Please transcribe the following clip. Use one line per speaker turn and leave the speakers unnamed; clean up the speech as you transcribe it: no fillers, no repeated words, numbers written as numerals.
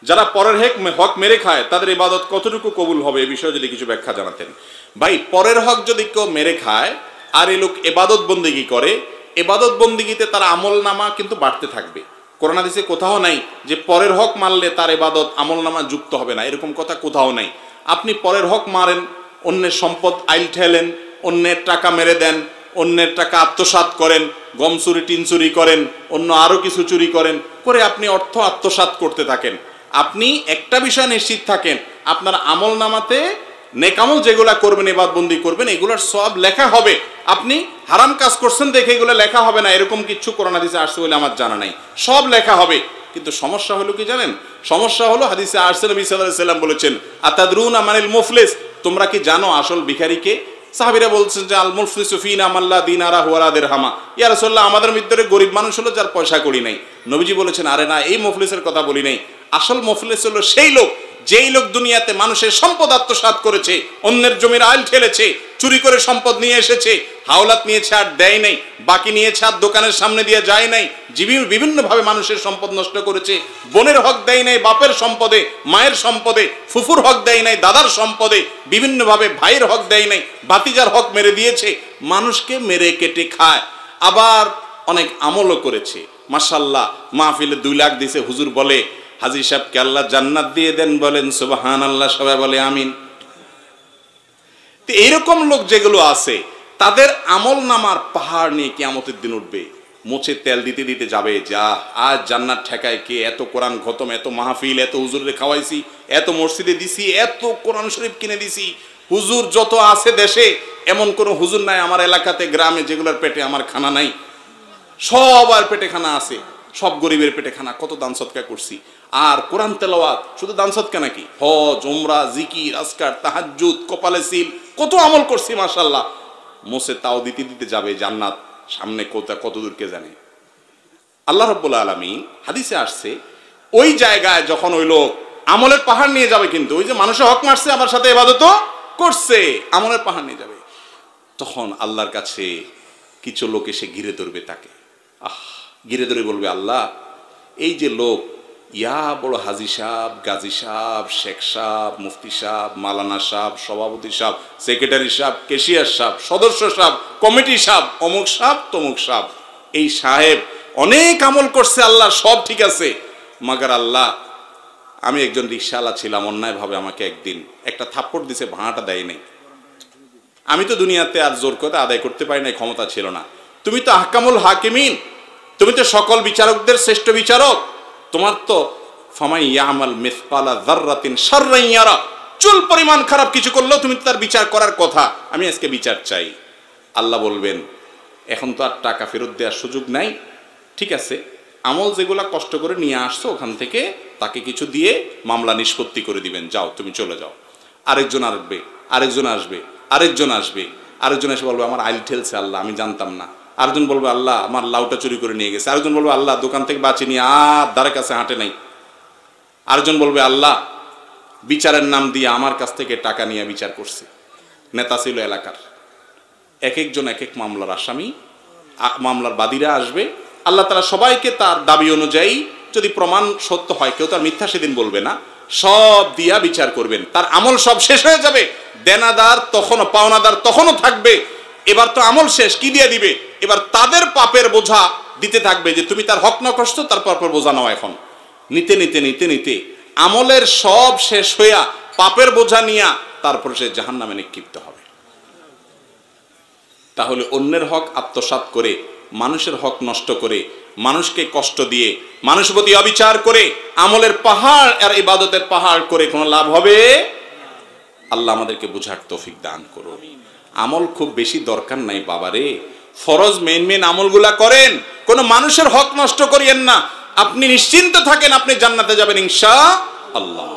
যারা পরের হক মেরে খায় তাদের ইবাদত কতটুকু কবুল হবে এ বিষয়ে যদি কিছু ব্যাখ্যা জানাতেন। ভাই, পরের হক যদি কেউ মেরে খায় আর এই লোক ইবাদত বন্দেগী করে, ইবাদত বন্দেগীতে তার আমল নামা কিন্তু বাড়তে থাকবে। কোরআন হাদিসে কোথাও নাই যে পরের হক মারলে তার ইবাদত আমল নামা যুক্ত হবে না, এরকম কথা কোথাও নাই। আপনি পরের হক মারেন, অন্যের সম্পদ আইল ঠেলেন, অন্যের টাকা মেরে দেন, অন্যের টাকা আত্মসাৎ করেন, গম চুরি টিন চুরি করেন, অন্য আরো কিছু চুরি করেন, করে আপনি অর্থ আত্মসাৎ করতে থাকেন। আপনি একটা বিষয় নিশ্চিত থাকেন, আপনার আমল নামাতে নেকামল যেগুলা করবেন, ইবাদতবন্দি করবেন, এগুলোর সব লেখা হবে। আপনি হারাম কাজ করছেন দেখে এগুলো লেখা হবে না এরকম কিছু কোরআন হাদিসে আসছে বলে আমার জানা নাই, সব লেখা হবে। কিন্তু সমস্যা হলো কি জানেন? সমস্যা হলো হাদিসে আসছে নবী সাল্লাল্লাহু আলাইহি ওয়াসাল্লাম বলেছেন, আতাদরুনা মানিল মুফলিস, তোমরা কি জানো আসল ভিখারিকে? সাহাবীরা বলছেন যে আল মুফলিসু ফিনা মাল্লা দিনারা ওয়ালা দিরহামা, ইয়া রাসূলুল্লাহ আমাদের ভিতরে গরিব মানুষ হলো যার পয়সা কড়ি নাই। নবীজি বলেছেন, আরে না, এই মুফলিসের কথা বলি নাই, আসল মুফলিস হলো সেই লোক যেই লোক দুনিয়াতে মানুষের সম্পদ আত্মসাৎ করেছে, অন্যের জমির আইল ঠেলেছে, চুরি করে সম্পদ নিয়ে এসেছে, হাওলাত নিয়েছে আর দেয় নাই, বাকি নিয়েছে আর দোকানের সামনে দিয়ে যায় নাই, বিভিন্নভাবে মানুষের সম্পদ নষ্ট করেছে, বোনের হক দেয় নাই বাপের সম্পদে, মায়ের সম্পদে, ফুফুর হক দেয় নাই দাদার সম্পদে, বিভিন্নভাবে ভাইয়ের হক দেয় নাই, ভাতিজার হক মেরে দিয়েছে, মানুষকে মেরে কেটে খায়। আবার অনেক আমলও করেছে, মাশাআল্লাহ, মাহফিলে 2 লাখ দিছে, হুজুর বলে হাজী সাহেবকে আল্লাহ জান্নাত দিয়ে দেন, বলেন সুবহানাল্লাহ, সবাই বলে আমিন। তো এইরকম লোক যেগুলো আছে তাদের আমল নামার পাহাড় নিয়ে কিয়ামতের দিন উঠবে, মোচে তেল দিতে দিতে যাবে, যা আজ জান্নাত ঠেকায় কে, এত কোরআন খতম, এত মাহফিল, এত হুজুরে খাওয়াইছি, এত মসজিদে দিছি, এত কোরআন শরীফ কিনে দিছি, হুজুর যত আছে দেশে এমন কোন হুজুর নাই আমার এলাকাতে গ্রামে যেগুলোর পেটে আমার খানা নাই, সবার পেটে খানা আছে, সব গরিবের পেটে খানা, কত দান সদকা করছি। আর কোরআন তেলাওয়াত, শুধু দান সদকা নাকি, হজ, উমরা, জিকির, আজকার, তাহাজ্জুদ, কপালে সিল, কত আমল করছি মাশাআল্লাহ, মোসে তাও দিতে দিতে যাবে জান্নাত সামনে কত দূর কে জানে। আল্লাহ রাব্বুল আলামিন হাদিসে আসছে, ওই জায়গায় যখন ওই লোক আমলের পাহাড় নিয়ে যাবে, কিন্তু ওই যে মানুষের হক মারছে আবার সাথে ইবাদতও করছে, আমলের পাহাড় নিয়ে যাবে, তখন আল্লাহর কাছে কিছু লোক এসে ঘিরে ধরবে তাকে, ঘিরে ধরে বলবে, আল্লাহ, এই যে লোক ইয়া বড় হাজী সাহেব, গাজী সাহেব, শেখ সাহেব, মুফতি সাহেব, মালানা সাহেব, সভাপতি সাহেব, সেক্রেটারি সাহেব, কেশিয়ার সাহেব, সদস্য সাহেব, কমিটি সাহেব, অমুক সাহেব, তমুক সাহেব, এই সাহেব অনেক আমল করছে, আল্লাহ সব ঠিক আছে, মাগার আল্লাহ আমি একজন রিকশাওয়ালা ছিলাম, অন্যায়ভাবে আমাকে একদিন একটা থাপ্পড় দিছে, ভাড়াটা দেয় নাই, আমি তো দুনিয়াতে আর জোর করে আদায় করতে পারি নাই, ক্ষমতা ছিল না, তুমি তো আহকামুল হাকিমিন, তুমি তো সকল বিচারকদের শ্রেষ্ঠ বিচারক, তোমার তো ফামাই ইয়ামাল মিসকালা যাররাতিন শাররান ইয়ারা, চুল পরিমাণ খারাপ কিছু করলেও তুমি তার বিচার করার কথা, আমি আজকে বিচার চাই। আল্লাহ বলবেন, এখন তো আর টাকা ফেরত দেওয়ার সুযোগ নাই, ঠিক আছে, আমল যেগুলা কষ্ট করে নিয়ে আসছো ওখান থেকে তাকে কিছু দিয়ে মামলা নিষ্পত্তি করে দিবেন, যাও তুমি চলে যাও। আরেকজন আসবে, আরেকজন আসবে, আরেকজন আসবে, আরেকজন এসে বলবে আমার আইল ঠেলছে আল্লাহ, আমি জানতাম না। আরেকজন বলবে আল্লাহ আমার লাউটা চুরি করে নিয়ে গেছে। আরেকজন বলবে আল্লাহ দোকান থেকে বাঁচিয়ে নিয়ে আর দ্বারে কাছে হাঁটে নাই। আরেকজন বলবে আল্লাহ বিচারের নাম দিয়ে আমার কাছ থেকে টাকা নিয়ে বিচার করছে, নেতা ছিল এলাকার। এক একজন এক এক মামলার আসামি, মামলার বাদীরা আসবে, আল্লাহ তাআলা সবাইকে তার দাবি অনুযায়ী, যদি প্রমাণ সত্য হয়, কেউ তার মিথ্যা সেদিন বলবে না, সব দিয়া বিচার করবেন। তার আমল সব শেষ হয়ে যাবে, দেনাদার তখনও, পাওনাদার তখনও থাকবে। এবার তো আমল শেষ, কি দিয়ে দিবে? এবার তাদের পাপের বোঝা দিতে থাকবে, যে তুমি তার হক না কষ্ট, তার পাপের বোঝা নাও। এখন নিতে নিতে নিতে নিতে আমলের সব শেষ হইয়া পাপের বোঝা নিয়া তারপরে সে জাহান্নামে নিক্ষিপ্ত হবে। তাহলে অন্যের হক আত্মসাৎ করে, মানুষের হক নষ্ট করে, মানুষকে কষ্ট দিয়ে, মানুষের প্রতি অবিচার করে, আমলের পাহাড় আর ইবাদতের পাহাড় করে কোনো লাভ হবে? আল্লাহ আমাদেরকে বুঝার তৌফিক দান করুন। আমল খুব বেশি দরকার নাই বাবারে, ফরজ মেন আমলগুলা করেন, কোনো মানুষের হক নষ্ট করিয়েন না, আপনি নিশ্চিন্ত থাকেন, আপনি জান্নাতে যাবেন ইনশাআল্লাহ।